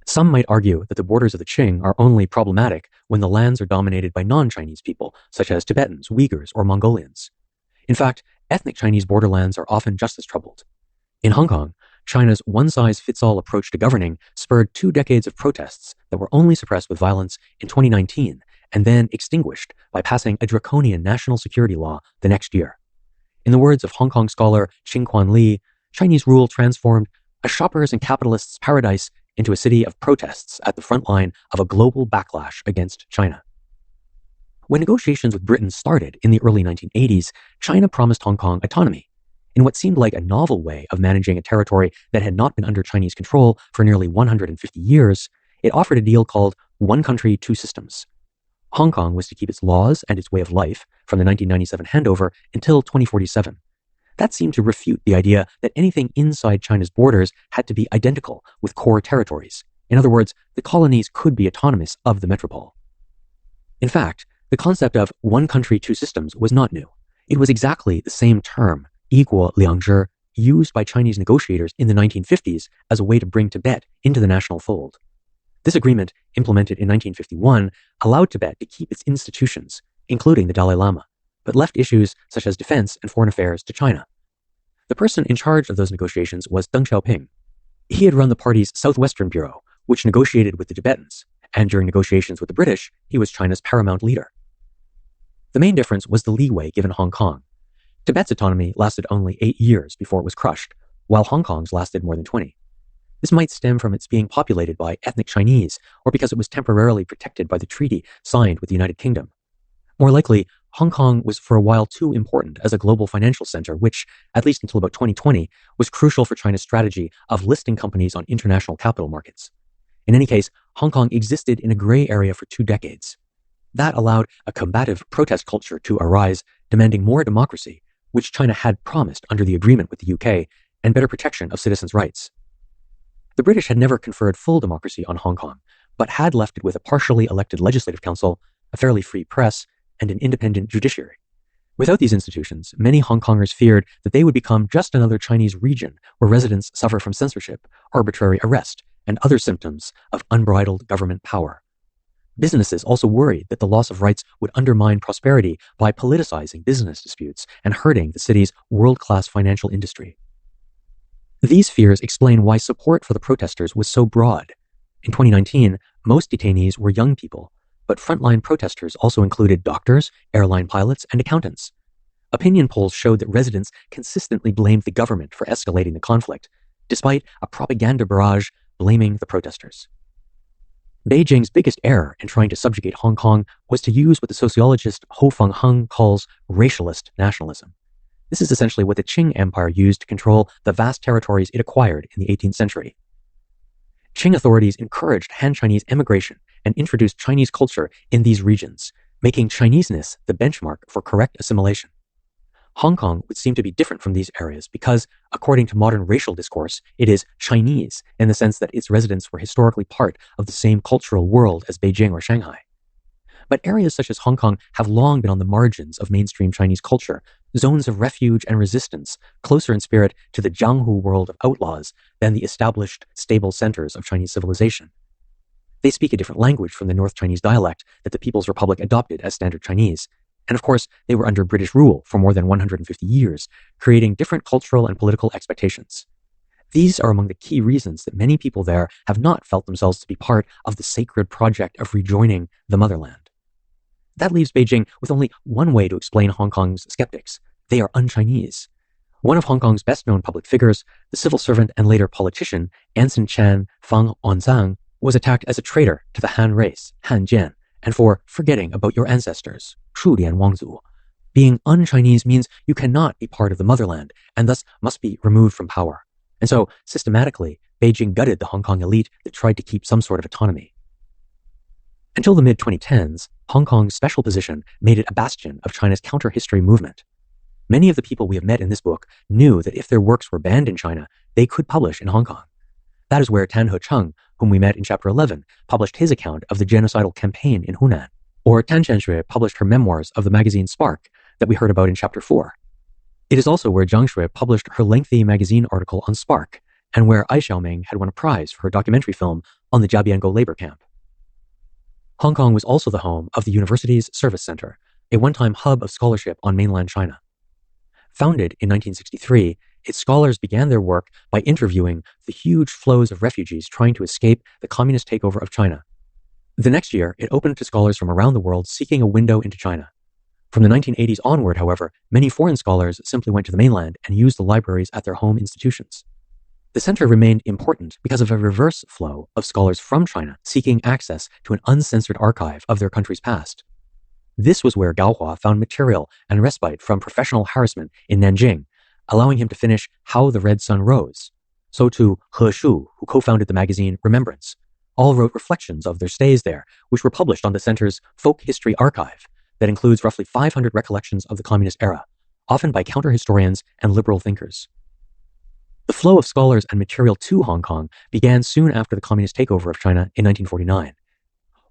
Some might argue that the borders of the Qing are only problematic when the lands are dominated by non-Chinese people, such as Tibetans, Uyghurs, or Mongolians. In fact, ethnic Chinese borderlands are often just as troubled. In Hong Kong, China's one-size-fits-all approach to governing spurred 2 decades of protests that were only suppressed with violence in 2019 and then extinguished by passing a draconian national security law the next year. In the words of Hong Kong scholar Ching-Kwan Lee, Chinese rule transformed a shopper's and capitalist's paradise into a city of protests at the front line of a global backlash against China. When negotiations with Britain started in the early 1980s, China promised Hong Kong autonomy in what seemed like a novel way of managing a territory that had not been under Chinese control for nearly 150 years. It offered a deal called One Country, Two Systems. Hong Kong was to keep its laws and its way of life from the 1997 handover until 2047. That seemed to refute the idea that anything inside China's borders had to be identical with core territories. In other words, the colonies could be autonomous of the metropole. In fact, the concept of one country, two systems was not new. It was exactly the same term, 一国两制, used by Chinese negotiators in the 1950s as a way to bring Tibet into the national fold. This agreement, implemented in 1951, allowed Tibet to keep its institutions, including the Dalai Lama, but left issues such as defense and foreign affairs to China. The person in charge of those negotiations was Deng Xiaoping. He had run the party's Southwestern Bureau, which negotiated with the Tibetans, and during negotiations with the British, he was China's paramount leader. The main difference was the leeway given Hong Kong. Tibet's autonomy lasted only 8 years before it was crushed, while Hong Kong's lasted more than 20. This might stem from its being populated by ethnic Chinese, or because it was temporarily protected by the treaty signed with the United Kingdom. More likely, Hong Kong was for a while too important as a global financial center, which, at least until about 2020, was crucial for China's strategy of listing companies on international capital markets. In any case, Hong Kong existed in a gray area for 2 decades. That allowed a combative protest culture to arise, demanding more democracy, which China had promised under the agreement with the UK, and better protection of citizens' rights. The British had never conferred full democracy on Hong Kong, but had left it with a partially elected legislative council, a fairly free press, and an independent judiciary. Without these institutions, many Hong Kongers feared that they would become just another Chinese region where residents suffer from censorship, arbitrary arrest, and other symptoms of unbridled government power. Businesses also worried that the loss of rights would undermine prosperity by politicizing business disputes and hurting the city's world-class financial industry. These fears explain why support for the protesters was so broad. In 2019, most detainees were young people, but frontline protesters also included doctors, airline pilots, and accountants. Opinion polls showed that residents consistently blamed the government for escalating the conflict, despite a propaganda barrage blaming the protesters. Beijing's biggest error in trying to subjugate Hong Kong was to use what the sociologist Ho Feng Hung calls racialist nationalism. This is essentially what the Qing Empire used to control the vast territories it acquired in the 18th century. Qing authorities encouraged Han Chinese emigration and introduced Chinese culture in these regions, making Chineseness the benchmark for correct assimilation. Hong Kong would seem to be different from these areas because, according to modern racial discourse, it is Chinese in the sense that its residents were historically part of the same cultural world as Beijing or Shanghai. But areas such as Hong Kong have long been on the margins of mainstream Chinese culture, zones of refuge and resistance, closer in spirit to the Jianghu world of outlaws than the established, stable centers of Chinese civilization. They speak a different language from the North Chinese dialect that the People's Republic adopted as Standard Chinese. And of course, they were under British rule for more than 150 years, creating different cultural and political expectations. These are among the key reasons that many people there have not felt themselves to be part of the sacred project of rejoining the motherland. That leaves Beijing with only one way to explain Hong Kong's skeptics. They are un-Chinese. One of Hong Kong's best-known public figures, the civil servant and later politician Anson Chan Fang Onzang, was attacked as a traitor to the Han race, Han Jian, and for forgetting about your ancestors, Shu Lian Wangzu. Being un-Chinese means you cannot be part of the motherland and thus must be removed from power. And so, systematically, Beijing gutted the Hong Kong elite that tried to keep some sort of autonomy. Until the mid-2010s, Hong Kong's special position made it a bastion of China's counter-history movement. Many of the people we have met in this book knew that if their works were banned in China, they could publish in Hong Kong. That is where Tan He Cheng, whom we met in Chapter 11, published his account of the genocidal campaign in Hunan. Or Tan Qianshui published her memoirs of the magazine Spark that we heard about in Chapter 4. It is also where Jiang Shui published her lengthy magazine article on Spark, and where Ai Xiaoming had won a prize for her documentary film on the Jiabiango labor camp. Hong Kong was also the home of the university's Service Center, a one-time hub of scholarship on mainland China. Founded in 1963, its scholars began their work by interviewing the huge flows of refugees trying to escape the communist takeover of China. The next year, it opened to scholars from around the world seeking a window into China. From the 1980s onward, however, many foreign scholars simply went to the mainland and used the libraries at their home institutions. The center remained important because of a reverse flow of scholars from China seeking access to an uncensored archive of their country's past. This was where Gao Hua found material and respite from professional harassment in Nanjing, allowing him to finish How the Red Sun Rose. So too, He Shu, who co-founded the magazine Remembrance, all wrote reflections of their stays there, which were published on the center's Folk History Archive that includes roughly 500 recollections of the communist era, often by counter-historians and liberal thinkers. The flow of scholars and material to Hong Kong began soon after the communist takeover of China in 1949.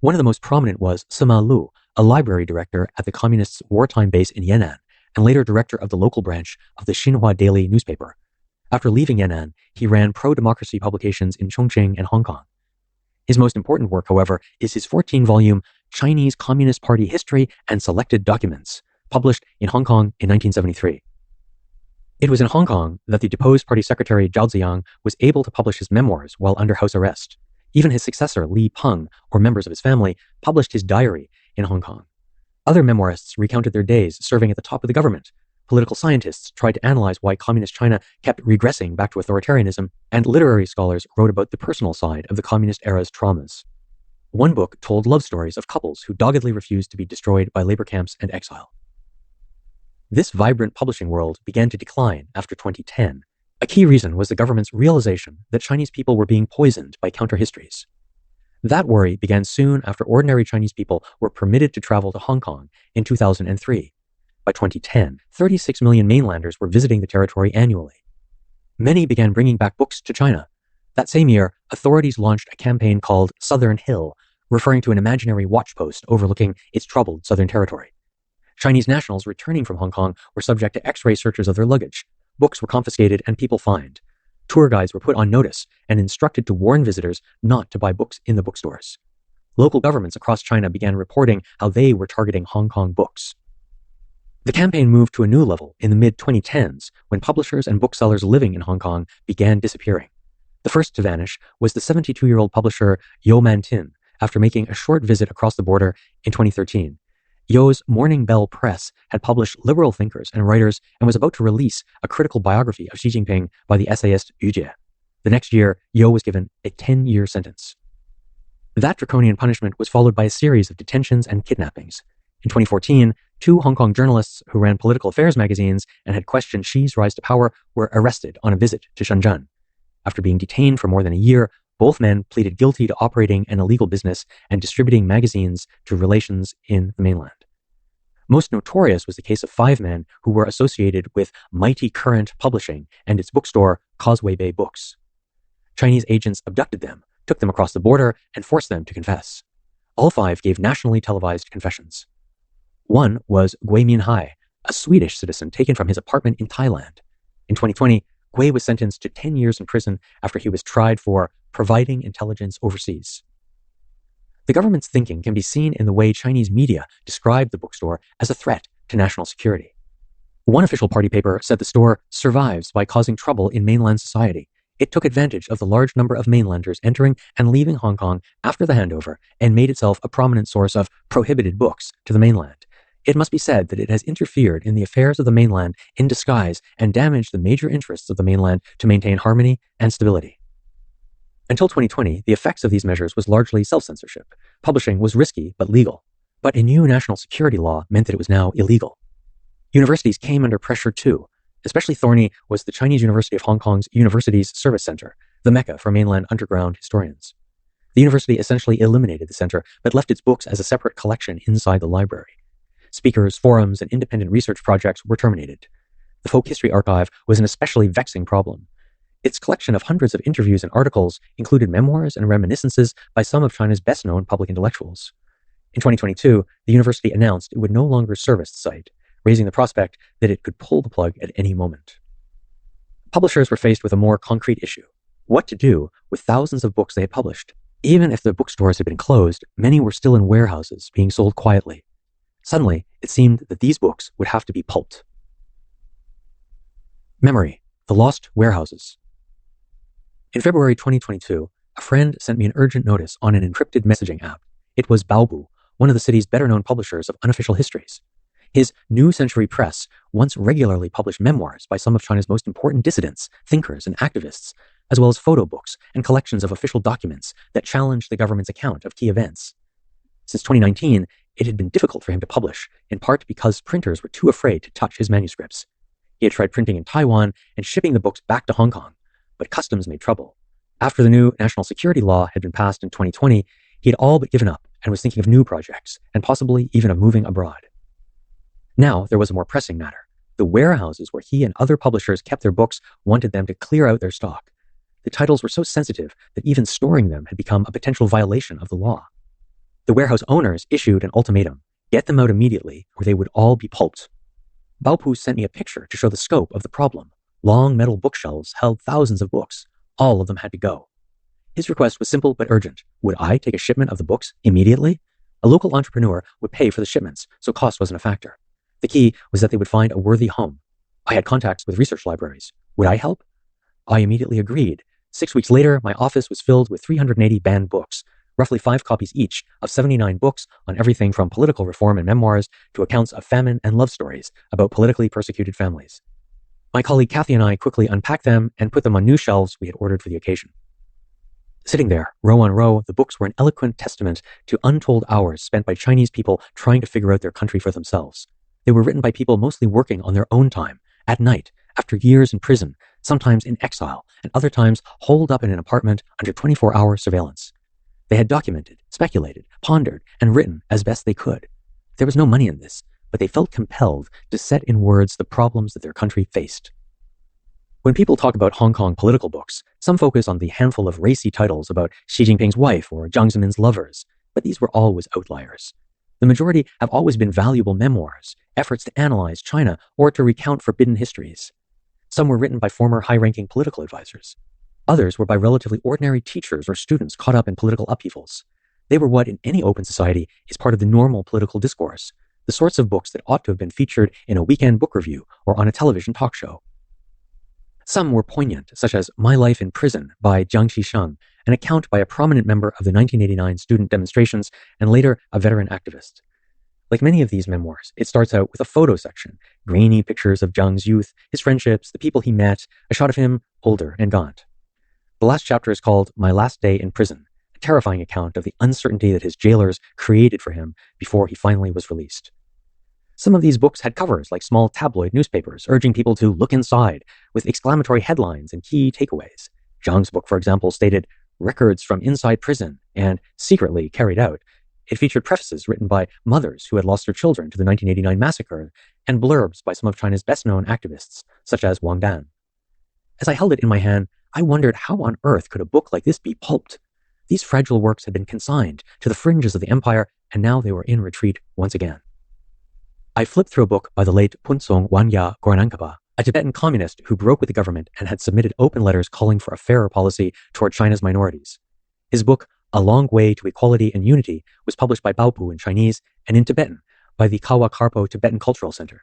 One of the most prominent was Sima Lu, a library director at the communists' wartime base in Yan'an, and later director of the local branch of the Xinhua Daily newspaper. After leaving Yan'an, he ran pro-democracy publications in Chongqing and Hong Kong. His most important work, however, is his 14-volume Chinese Communist Party History and Selected Documents, published in Hong Kong in 1973. It was in Hong Kong that the deposed party secretary Zhao Ziyang was able to publish his memoirs while under house arrest. Even his successor, Li Peng, or members of his family, published his diary in Hong Kong. Other memoirists recounted their days serving at the top of the government. Political scientists tried to analyze why communist China kept regressing back to authoritarianism, and literary scholars wrote about the personal side of the communist era's traumas. One book told love stories of couples who doggedly refused to be destroyed by labor camps and exile. This vibrant publishing world began to decline after 2010. A key reason was the government's realization that Chinese people were being poisoned by counter-histories. That worry began soon after ordinary Chinese people were permitted to travel to Hong Kong in 2003. By 2010, 36 million mainlanders were visiting the territory annually. Many began bringing back books to China. That same year, authorities launched a campaign called Southern Hill, referring to an imaginary watchpost overlooking its troubled southern territory. Chinese nationals returning from Hong Kong were subject to X-ray searches of their luggage. Books were confiscated and people fined. Tour guides were put on notice and instructed to warn visitors not to buy books in the bookstores. Local governments across China began reporting how they were targeting Hong Kong books. The campaign moved to a new level in the mid-2010s when publishers and booksellers living in Hong Kong began disappearing. The first to vanish was the 72-year-old publisher You Man-tin after making a short visit across the border in 2013. You's Morning Bell Press had published liberal thinkers and writers and was about to release a critical biography of Xi Jinping by the essayist Yu Jie. The next year, You was given a 10-year sentence. That draconian punishment was followed by a series of detentions and kidnappings. In 2014, 2 Hong Kong journalists who ran political affairs magazines and had questioned Xi's rise to power were arrested on a visit to Shenzhen. After being detained for more than a year, both men pleaded guilty to operating an illegal business and distributing magazines to relations in the mainland. Most notorious was the case of 5 men who were associated with Mighty Current Publishing and its bookstore, Causeway Bay Books. Chinese agents abducted them, took them across the border, and forced them to confess. All 5 gave nationally televised confessions. One was Gui Minhai, a Swedish citizen taken from his apartment in Thailand. In 2020, Gui was sentenced to 10 years in prison after he was tried for providing intelligence overseas. The government's thinking can be seen in the way Chinese media described the bookstore as a threat to national security. One official party paper said the store survives by causing trouble in mainland society. It took advantage of the large number of mainlanders entering and leaving Hong Kong after the handover and made itself a prominent source of prohibited books to the mainland. It must be said that it has interfered in the affairs of the mainland in disguise and damaged the major interests of the mainland to maintain harmony and stability. Until 2020, the effects of these measures was largely self-censorship. Publishing was risky but legal. But a new national security law meant that it was now illegal. Universities came under pressure too. Especially thorny was the Chinese University of Hong Kong's Universities Service Center, the mecca for mainland underground historians. The university essentially eliminated the center, but left its books as a separate collection inside the library. Speakers, forums, and independent research projects were terminated. The Folk History Archive was an especially vexing problem. Its collection of hundreds of interviews and articles included memoirs and reminiscences by some of China's best-known public intellectuals. In 2022, the university announced it would no longer service the site, raising the prospect that it could pull the plug at any moment. Publishers were faced with a more concrete issue. what to do with thousands of books they had published. Even if the bookstores had been closed, many were still in warehouses being sold quietly. Suddenly, it seemed that these books would have to be pulped. Memory, the lost warehouses. In February 2022, a friend sent me an urgent notice on an encrypted messaging app. It was Baobu, one of the city's better-known publishers of unofficial histories. His New Century Press once regularly published memoirs by some of China's most important dissidents, thinkers, and activists, as well as photo books and collections of official documents that challenged the government's account of key events. Since 2019, it had been difficult for him to publish, in part because printers were too afraid to touch his manuscripts. He had tried printing in Taiwan and shipping the books back to Hong Kong, but customs made trouble. After the new national security law had been passed in 2020, he had all but given up and was thinking of new projects, and possibly even of moving abroad. Now there was a more pressing matter. The warehouses where he and other publishers kept their books wanted them to clear out their stock. The titles were so sensitive that even storing them had become a potential violation of the law. The warehouse owners issued an ultimatum: get them out immediately or they would all be pulped. Baopu sent me a picture to show the scope of the problem. Long metal bookshelves held thousands of books. All of them had to go. His request was simple but urgent. Would I take a shipment of the books immediately? A local entrepreneur would pay for the shipments, so cost wasn't a factor. The key was that they would find a worthy home. I had contacts with research libraries. Would I help? I immediately agreed. 6 weeks later, my office was filled with 380 banned books, roughly 5 copies each of 79 books on everything from political reform and memoirs to accounts of famine and love stories about politically persecuted families. My colleague Kathy and I quickly unpacked them and put them on new shelves we had ordered for the occasion. Sitting there, row on row, the books were an eloquent testament to untold hours spent by Chinese people trying to figure out their country for themselves. They were written by people mostly working on their own time, at night, after years in prison, sometimes in exile, and other times holed up in an apartment under 24-hour surveillance. They had documented, speculated, pondered, and written as best they could. There was no money in this, but they felt compelled to set in words the problems that their country faced. When people talk about Hong Kong political books, some focus on the handful of racy titles about Xi Jinping's wife or Jiang Zemin's lovers, but these were always outliers. The majority have always been valuable memoirs, efforts to analyze China or to recount forbidden histories. Some were written by former high-ranking political advisors. Others were by relatively ordinary teachers or students caught up in political upheavals. They were what, in any open society, is part of the normal political discourse, the sorts of books that ought to have been featured in a weekend book review or on a television talk show. Some were poignant, such as My Life in Prison by Jiang Qisheng, an account by a prominent member of the 1989 student demonstrations and later a veteran activist. Like many of these memoirs, it starts out with a photo section, grainy pictures of Jiang's youth, his friendships, the people he met, a shot of him, older and gaunt. The last chapter is called My Last Day in Prison, a terrifying account of the uncertainty that his jailers created for him before he finally was released. Some of these books had covers like small tabloid newspapers urging people to look inside with exclamatory headlines and key takeaways. Jiang's book, for example, stated records from inside prison and secretly carried out. It featured prefaces written by mothers who had lost their children to the 1989 massacre and blurbs by some of China's best-known activists, such as Wang Dan. As I held it in my hand, I wondered how on earth could a book like this be pulped? These fragile works had been consigned to the fringes of the empire, and now they were in retreat once again. I flipped through a book by the late Punsong Wanya Gornankaba, a Tibetan communist who broke with the government and had submitted open letters calling for a fairer policy toward China's minorities. His book, A Long Way to Equality and Unity, was published by Baopu in Chinese and in Tibetan by the Kawa Karpo Tibetan Cultural Center.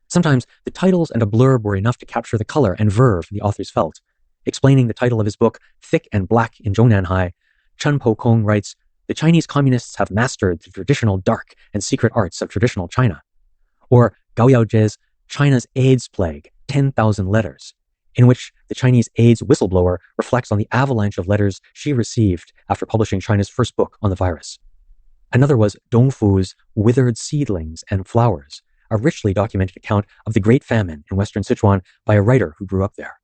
Sometimes the titles and a blurb were enough to capture the color and verve the authors felt. Explaining the title of his book, Thick and Black in Zhongnanhai, Chen Po Kong writes, "The Chinese communists have mastered the traditional dark and secret arts of traditional China." Or Gao Yaozhe's China's AIDS Plague, 10,000 Letters, in which the Chinese AIDS whistleblower reflects on the avalanche of letters she received after publishing China's first book on the virus. Another was Dong Fu's Withered Seedlings and Flowers, a richly documented account of the Great Famine in Western Sichuan by a writer who grew up there.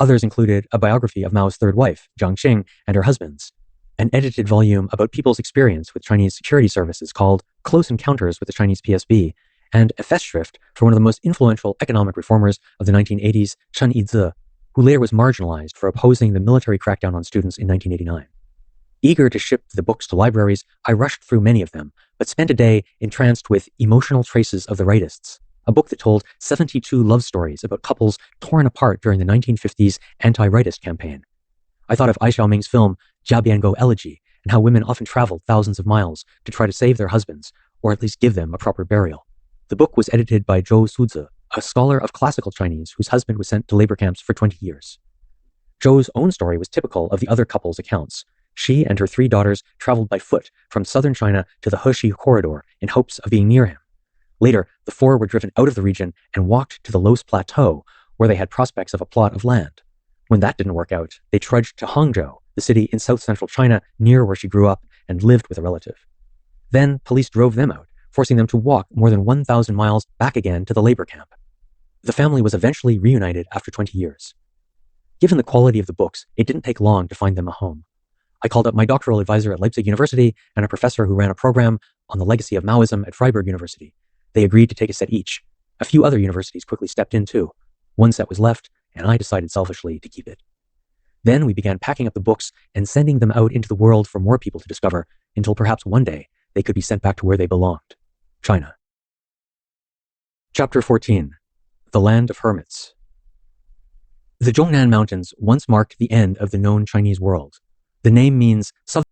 Others included a biography of Mao's third wife, Jiang Qing, and her husbands, an edited volume about people's experience with Chinese security services called Close Encounters with the Chinese PSB, and a festschrift for one of the most influential economic reformers of the 1980s, Chen Yizi, who later was marginalized for opposing the military crackdown on students in 1989. Eager to ship the books to libraries, I rushed through many of them, but spent a day entranced with Emotional Traces of the Rightists, a book that told 72 love stories about couples torn apart during the 1950s anti-rightist campaign. I thought of Ai Xiaoming's film Jiabiango Elegy and how women often traveled thousands of miles to try to save their husbands, or at least give them a proper burial. The book was edited by Zhou Suzi, a scholar of classical Chinese whose husband was sent to labor camps for 20 years. Zhou's own story was typical of the other couple's accounts. She and her 3 daughters traveled by foot from southern China to the Heshi corridor in hopes of being near him. Later, the 4 were driven out of the region and walked to the Los Plateau, where they had prospects of a plot of land. When that didn't work out, they trudged to Hangzhou, the city in south-central China near where she grew up and lived with a relative. Then police drove them out, forcing them to walk more than 1,000 miles back again to the labor camp. The family was eventually reunited after 20 years. Given the quality of the books, it didn't take long to find them a home. I called up my doctoral advisor at Leipzig University and a professor who ran a program on the legacy of Maoism at Freiburg University. They agreed to take a set each. A few other universities quickly stepped in too. 1 set was left, and I decided selfishly to keep it. Then we began packing up the books and sending them out into the world for more people to discover, until perhaps one day they could be sent back to where they belonged, China. Chapter 14. The Land of Hermits. The Zhongnan Mountains once marked the end of the known Chinese world. The name means southern